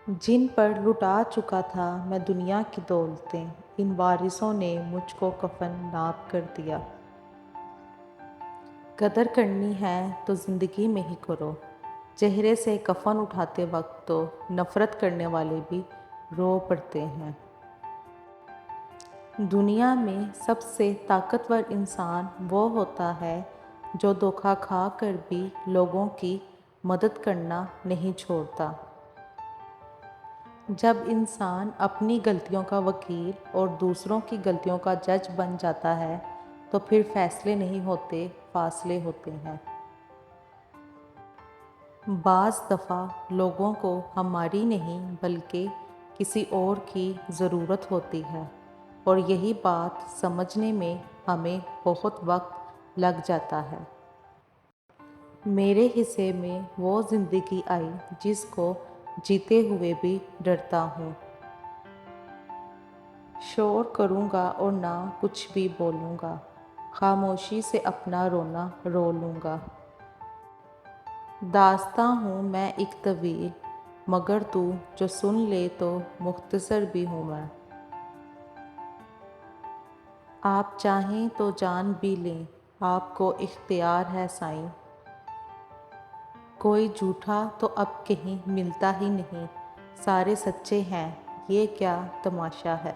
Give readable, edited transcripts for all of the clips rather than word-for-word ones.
जिन पर लुटा चुका था मैं दुनिया की दौलतें, इन वारिसों ने मुझको कफन नाप कर दिया। कदर करनी है तो ज़िंदगी में ही करो। चेहरे से कफन उठाते वक्त तो नफ़रत करने वाले भी रो पड़ते हैं। दुनिया में सबसे ताकतवर इंसान वो होता है जो धोखा खा कर भी लोगों की मदद करना नहीं छोड़ता। जब इंसान अपनी गलतियों का वकील और दूसरों की गलतियों का जज बन जाता है तो फिर फैसले नहीं होते, फासले होते हैं। बाज़ दफ़ा लोगों को हमारी नहीं बल्कि किसी और की ज़रूरत होती है और यही बात समझने में हमें बहुत वक्त लग जाता है। मेरे हिस्से में वो ज़िंदगी आई जिसको जीते हुए भी डरता हूँ। शोर करूँगा और ना कुछ भी बोलूँगा, खामोशी से अपना रोना रो लूँगा। दास्तां हूँ मैं एक तवील, मगर तू जो सुन ले तो मुख्तसर भी हूँ मैं। आप चाहें तो जान भी लें, आपको इख्तियार है साईं। कोई झूठा तो अब कहीं मिलता ही नहीं, सारे सच्चे हैं, ये क्या तमाशा है।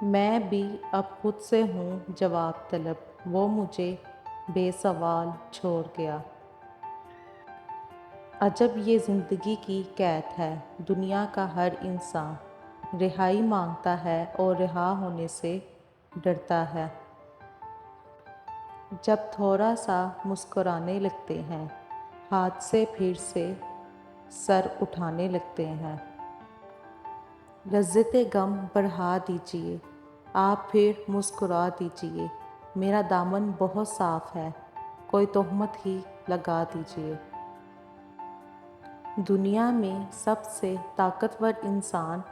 मैं भी अब खुद से हूँ जवाब तलब, वो मुझे बेसवाल छोड़ गया। अजब ये ज़िंदगी की कैद है, दुनिया का हर इंसान रिहाई मांगता है और रिहा होने से डरता है। जब थोड़ा सा मुस्कुराने लगते हैं, हाथ से फिर से सर उठाने लगते हैं। लज़्ज़त गम बढ़ा दीजिए, आप फिर मुस्कुरा दीजिए। मेरा दामन बहुत साफ़ है, कोई तोहमत ही लगा दीजिए। दुनिया में सबसे ताकतवर इंसान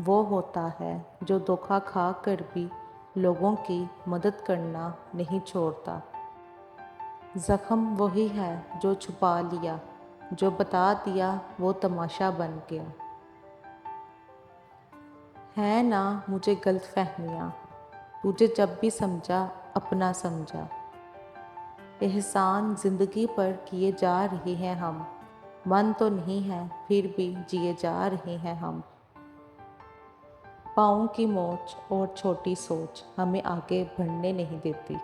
वो होता है जो धोखा खा कर भी लोगों की मदद करना नहीं छोड़ता। ज़ख्म वही है जो छुपा लिया, जो बता दिया वो तमाशा बन गया। है ना मुझे गलतफ़हमियाँ, तुझे जब भी समझा अपना समझा। एहसान ज़िंदगी पर किए जा रहे हैं हम, मन तो नहीं है फिर भी जिए जा रहे हैं हम। पाँव की मोच और छोटी सोच हमें आगे बढ़ने नहीं देती।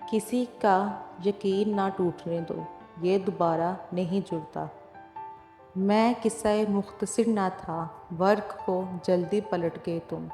किसी का यकीन ना टूटने दो, ये दोबारा नहीं जुड़ता। मैं किस्सा मुख्तसिर ना था, वर्क को जल्दी पलट गए तुम।